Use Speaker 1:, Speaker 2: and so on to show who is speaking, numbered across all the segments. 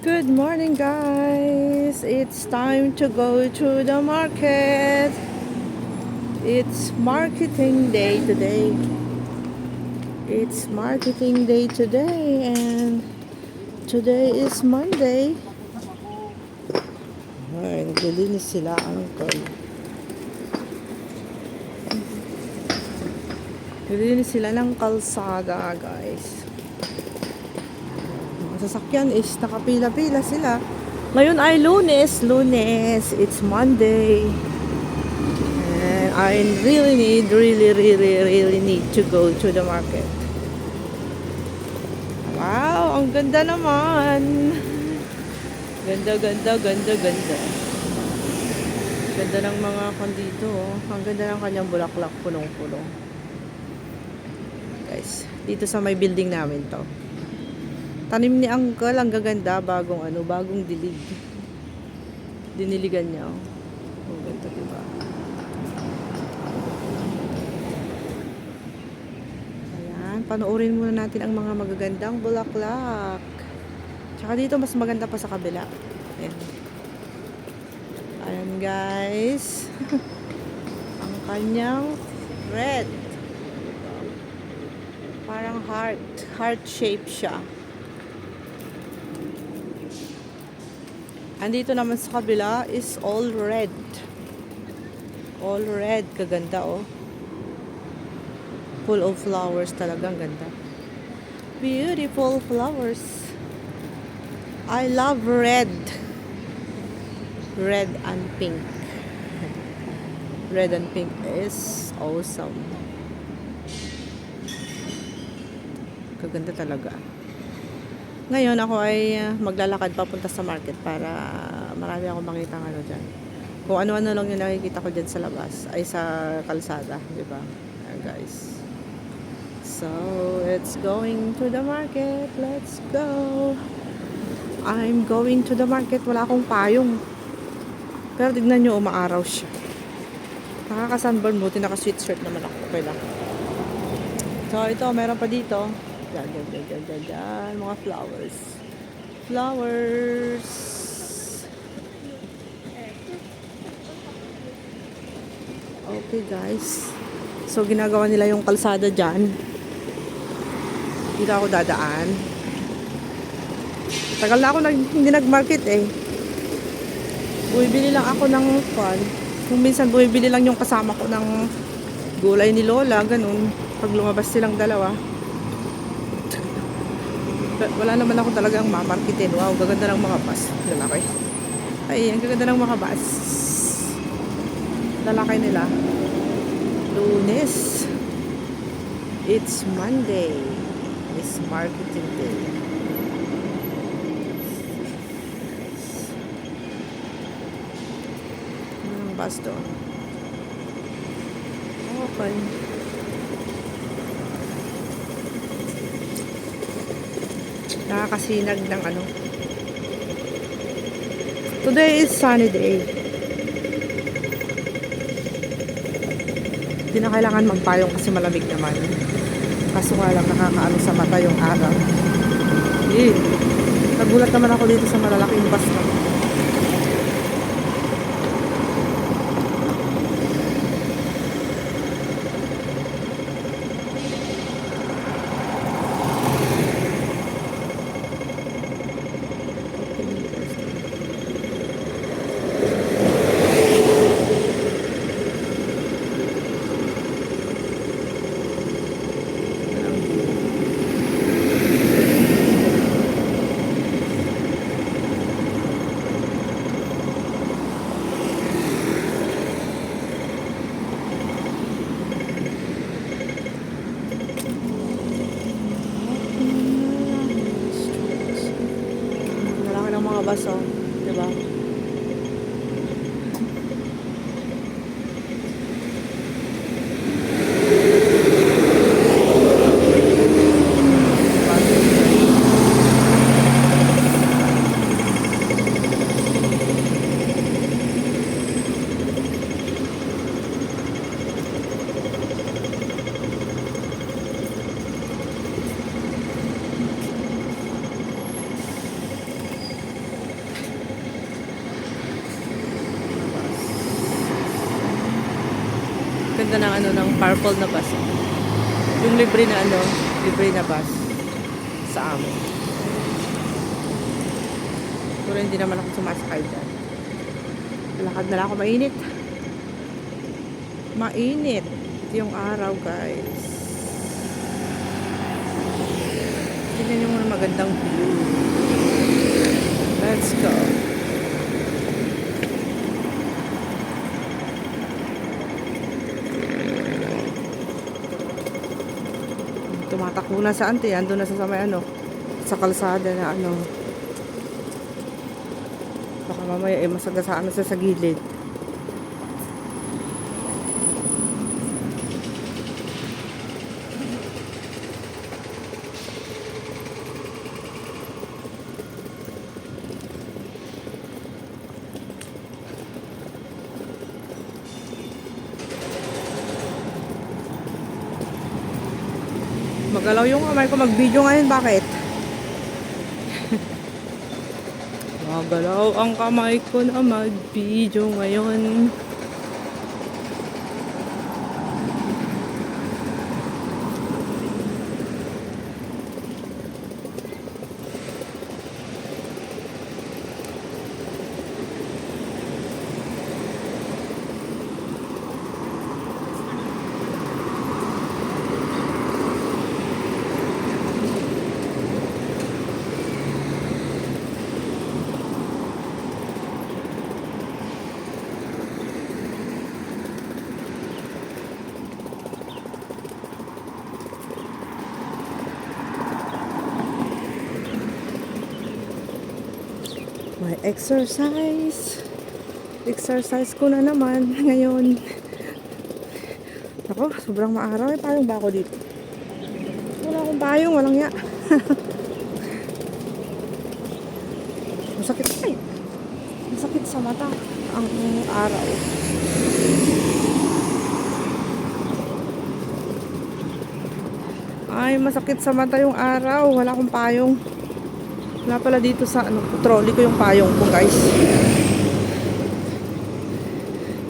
Speaker 1: Good morning, guys. It's time to go to the market. It's marketing day today. It's marketing day today, and today is Monday. Ay, naglilinis sila, uncle. Naglilinis sila ng kalsada, guys. Mga sasakyan is nakapila-pila sila. Ngayon ay Lunes. It's Monday. And I really need to go to the market. Wow, ang ganda naman. Ganda. Ganda ng mga kandito. Ang ganda ng kanyang bulaklak, punong-puno. Guys, dito sa may building namin to. Tanim ni Uncle, ang gaganda, bagong dilig. Diniligan niya. Ang ganda, diba? Ayan, panoorin muna natin ang mga magagandang bulaklak. Tsaka dito, mas maganda pa sa kabila. Ayan. Ayan, guys. Ang kanyang red. Parang heart shape siya. Andito naman sa kabila is all red. All red. Kaganda, oh. Full of flowers talagang ganda. Beautiful flowers. I love red. Red and pink. Red and pink is awesome. Kaganda talaga. Ngayon ako ay maglalakad papunta sa market para marami akong makita ano dyan. Kung ano-ano lang yung nakikita ko dyan sa labas, ay sa kalsada, di ba? Guys. So, it's going to the market. Let's go. I'm going to the market. Wala akong payong. Pero tignan nyo, umaaraw siya. Nakaka-sunburn, buti naka-sweatshirt naman ako. Okay lang. So, ito, meron pa dito. Yan. Mga flowers. Flowers. Okay, guys. So, ginagawa nila yung kalsada dyan. Dito ako dadaan. Tagal na ako hindi nag-market eh. Bumibili lang ako ng pan. Kung minsan bumibili lang yung kasama ko ng gulay ni Lola, ganun. Pag lumabas silang dalawa. Wala naman ako talagang mamarketin. Wow, gaganda ng mga bus. Lalaki. Ay, ang gaganda ng mga bus. Lalaki nila. Lunes. It's Monday. It's marketing day. Ang bus doon. Okay. Nakakasinag ng ano. Today is sunny day. Hindi na kailangan magpayong kasi malamig naman. Kaso nga lang nakakaano sa mata yung araw. Nagulat naman ako dito sa malalaking bus na. Mga baso, di ba? ganda ng ano ng purple na bus. Yung libre na ano, libre na bus sa amin. Pero hindi naman ako sumasakay dyan. Lakad na lang ako, mainit. Mainit yung araw, guys. Tingnan nyo muna magandang view. Let's go. Tumatakbo na sa ante, ando na sa may ano, sa kalsada na ano. Baka mamaya masagasaan na sa gilid. Magalaw yung kamay ko, mag-video ngayon, bakit? Magalaw ang kamay ko na mag-video ngayon. May exercise. Exercise ko na naman ngayon. Ako, sobrang maaraw. Payong ba ako dito? Wala akong payong, walang ya. Masakit. Ay! Masakit sa mata ang araw. Ay, masakit sa mata yung araw. Wala akong payong. Wala pala dito sa ano, trolley ko yung payong ko, guys.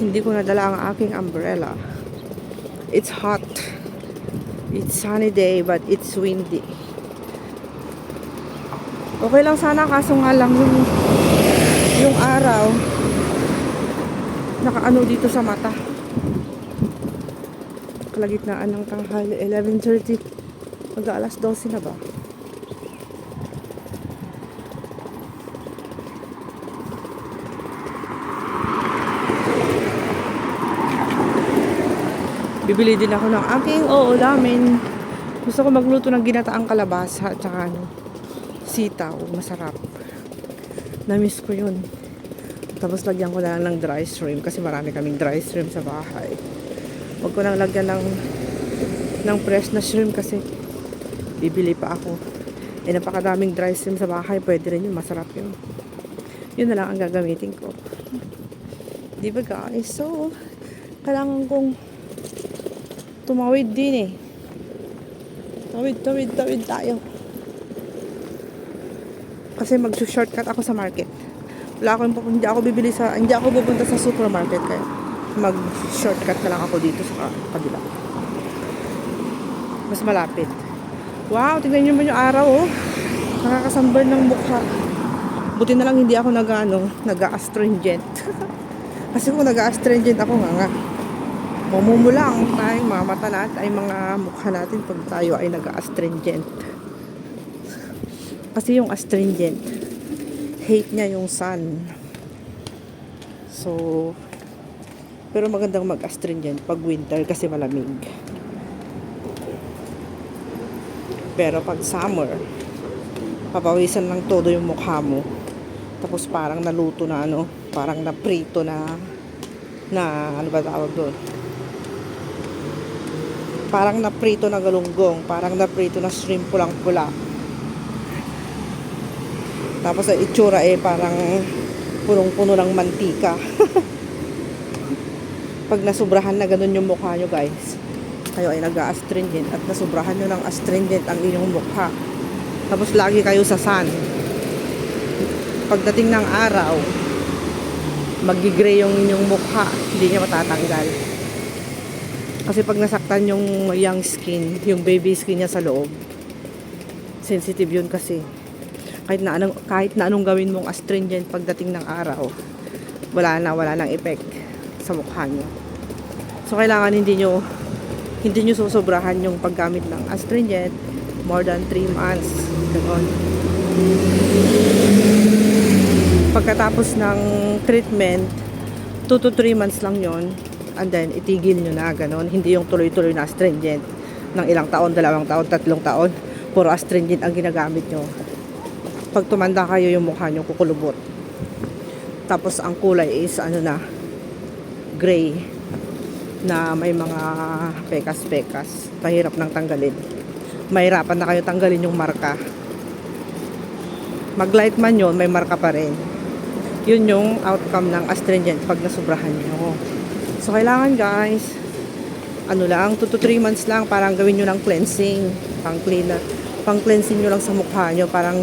Speaker 1: Hindi ko nadala ang aking umbrella. It's hot. It's sunny day but it's windy. Okay lang sana kaso nga lang yung araw nakaano dito sa mata. Kalagitnaan ng tanghali, 11:30. Mag-alas 12 na ba? Bibili din ako ng aking uulamin. Gusto ko magluto ng ginataang kalabasa at saka ano, sitaw. Masarap. Namiss ko yun. Tapos lagyan ko na lang ng dry shrimp kasi marami kaming dry shrimp sa bahay. Huwag ko nang lagyan ng fresh na shrimp kasi bibili pa ako. Eh, napakadaming dry shrimp sa bahay. Pwede rin yun. Masarap yun. Yun na lang ang gagamitin ko. Diba guys? So, kailangan kong tumawid din eh. Tawid tayo. Kasi mag-shortcut ako sa market. Hindi ako pupunta sa supermarket kaya mag-shortcut na lang ako dito sa kabila. Mas malapit. Wow, tingnan niyo ba yung araw oh. Nakakasambar ng mukha. Buti na lang hindi ako nag-astringent. Kasi kung nag-astringent ako nga. Mamumula ang tayong mga mata natin ay mga mukha natin pag tayo ay nag-astringent. Kasi yung astringent, hate niya yung sun. So, pero magandang mag-astringent pag winter kasi malamig. Pero pag summer, papawisan lang todo yung mukha mo. Tapos parang naluto na ano, parang naprito na ano ba tawag doon? Parang naprito na galunggong, parang naprito na shrimp pulang-pula. Tapos ang itsura parang punong-puno ng mantika. Pag nasubrahan na ganun yung mukha nyo, guys, kayo ay nag-astringent at nasubrahan nyo ng astringent ang inyong mukha. Tapos lagi kayo sa sun. Pagdating ng araw, mag-gray yung inyong mukha, hindi niya matatanggal. Kasi pag nasaktan yung young skin, yung baby skin niya sa loob, sensitive yun kasi. Kahit na anong gawin mong astringent pagdating ng araw, wala nang effect sa mukha nyo. So kailangan hindi nyo susobrahan yung paggamit ng astringent more than 3 months. Ganon. Pagkatapos ng treatment, 2 to 3 months lang yon, and then itigil nyo na, ganon. Hindi yung tuloy-tuloy na astringent ng ilang taon, 2 taon, 3 taon, puro astringent ang ginagamit nyo. Pag tumanda kayo, yung mukha nyo kukulubot. Tapos ang kulay is gray, na may mga pekas-pekas. Mahirap nang tanggalin. Mahirapan na kayo tanggalin yung marka. Maglight man yun, may marka pa rin. Yun yung outcome ng astringent pag nasubrahan nyo. So kailangan guys, 2 to 3 months lang, parang gawin nyo ng cleansing, pang cleansing nyo lang sa mukha nyo. Parang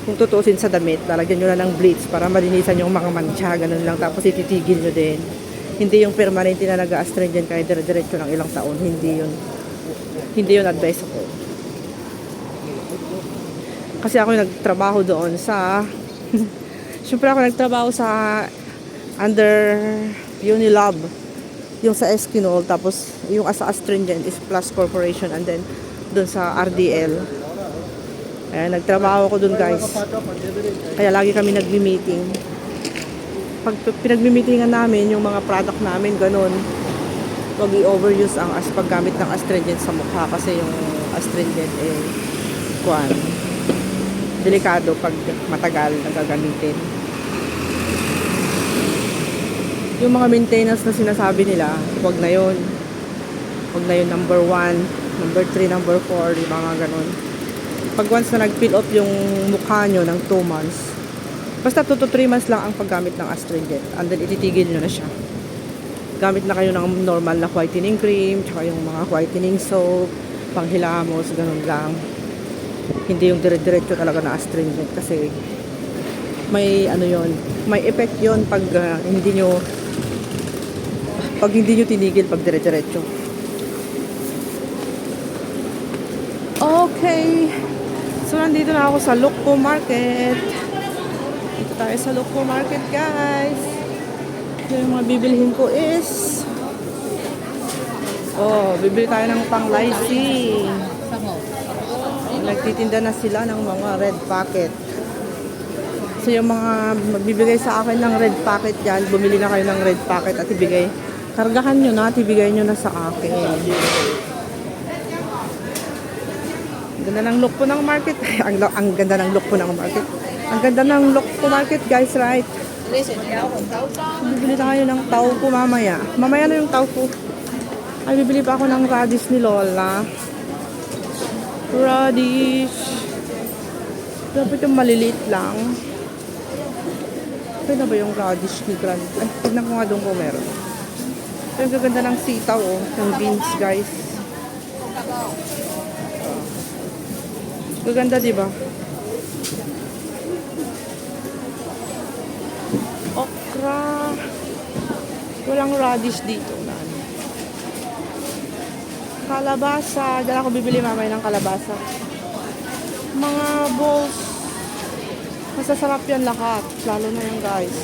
Speaker 1: kung tutuusin sa damit, lalagyan nyo na ng bleach para malinisan yung mga mancha, ganun lang. Tapos ititigil nyo din. Hindi yung permanente na nag-astringent kayo dire-diretso ng ilang taon. Hindi yun advice ko. Kasi ako nagtrabaho doon sa syempre ako nagtrabaho sa under Unilab, yung sa Eskinol, tapos yung as astringent is Plus Corporation, and then doon sa RDL. Nagtrabaho ko doon guys. Kaya lagi kami nagmi-meeting. Pag pinagmi-meetingan namin yung mga product namin, ganun, wag i-overuse ang paggamit ng astringent sa mukha, kasi yung astringent delikado pag matagal nagagamitin. Yung mga maintenance na sinasabi nila, wag na yun number 1, number 3, number 4, yung mga ganun. Pag once na nag-fill up yung mukha nyo ng 2 months, basta 2 to 3 months lang ang paggamit ng astringent, and then ititigil nyo na siya. Gamit na kayo ng normal na whitening cream, tsaka yung mga whitening soap, panghilamos, ganun lang. Hindi yung dire-diretso talaga na astringent, kasi may may effect yon pag hindi nyo tinigil pag dire-diretso. Okay, so nandito na ako sa Lukpo Market. Dito tayo sa Lukpo Market guys. So, yung mga bibilhin ko is bibili tayo ng pang-lycee. Nagtitinda na sila ng mga red packet. So yung mga magbibigay sa akin ng red packet dyan, bumili na kayo ng red packet at kargahan nyo na at ibigay nyo na sa akin. Ganda ng look po ng market. ang ganda ng look po ng market. Ang ganda ng look po market guys, right? Bibili tayo ng taupo mamaya. Mamaya na yung taupo. Ay, bibili pa ako ng radish ni Lola. Radish. Dapat yung maliliit lang. Pwede na ba yung radish ni Grand? Ay, tignan ko nga doon kung meron. Ito yung gaganda ng sitaw, yung beans, guys. Gaganda, diba? Okra. Walang radish dito. Kalabasa. Dala ko bibili mamaya ng kalabasa. Mga balls. Masasarap yan lahat. Lalo na yan guys.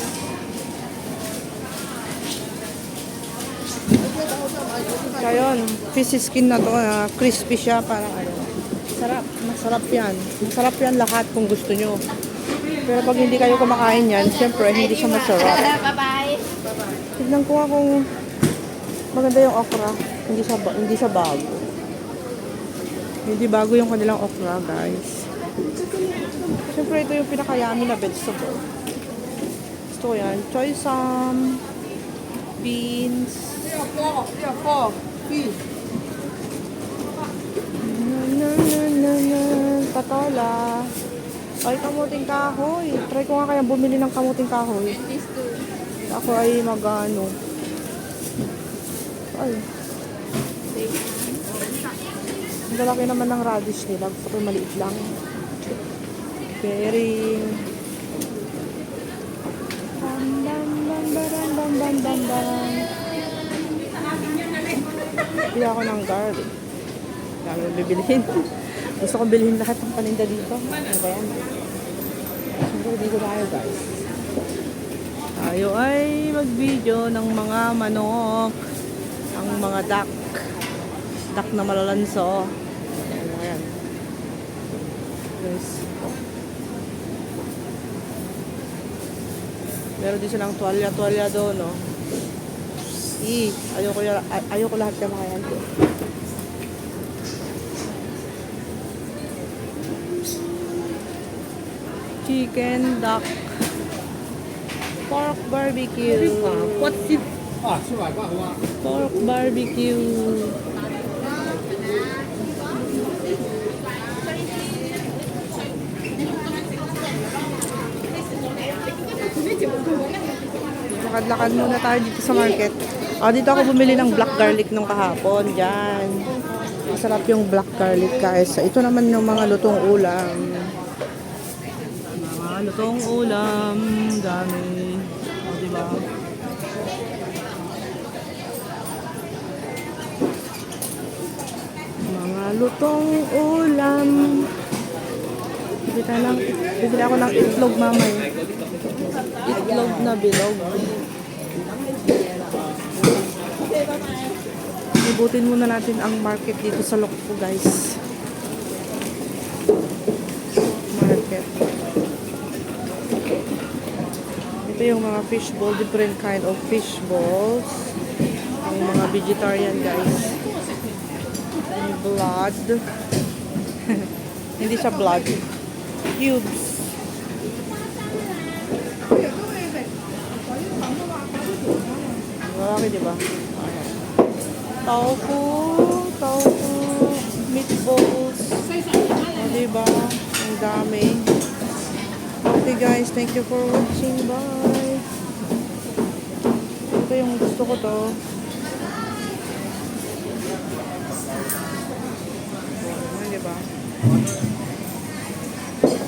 Speaker 1: Kaya yun, fish skin na to. Crispy siya. Parang sarap. Masarap yan. Masarap yan lahat kung gusto nyo. Pero pag hindi kayo kumakain yan, syempre hindi siya masarap.
Speaker 2: Bye-bye.
Speaker 1: Tignan ko nga kung maganda yung okra. Hindi siya bago. Hindi bago yung kanilang okra, guys. Siyempre, ito yung pinakayami na vegetable. Gusto ko yan. Choy sam, beans. Patola. Ay, kamuting kahoy. Try ko nga kaya bumili ng kamuting kahoy. Ako ay magano. Ay. Ang lalaki naman ng radish nila. Gusto ko maliit lang. Bering. Bam bam bam bam bam bam bam bam. Bili ako ng garlic. Dami kong bibilihin. Gusto kong bilhin lahat ng paninda dito. Ano ba yan? Siyempre, dito tayo guys. Tayo ay mag-video ng mga manok. Ang mga duck. Duck na malalanso. Ayan. Guys. Meron din silang tuwalya-tuwalya doon, no? Ayoko lahat na makayan ko. Chicken, duck, pork barbecue. Pork barbecue. Lakad-lakad muna tayo dito sa market. Dito ako bumili ng black garlic nung kahapon. Diyan. Masarap yung black garlic guys. Ito naman yung mga lutong ulam. Mga lutong ulam. Dami. Diba? Mga lutong ulam. Bibili ako ng itlog mamaya. Itlog na bilog. Ibutin muna natin ang market dito sa Lokpo guys. Market. Ito yung mga fish ball, different kind of fish balls. Ang mga vegetarian guys. Ang blood. Hindi siya blood. Cubes. Malaki diba? Tofu, meatballs. Diba? Ang dami. Okay guys, thank you for watching. Bye. Ito yung gusto ko to.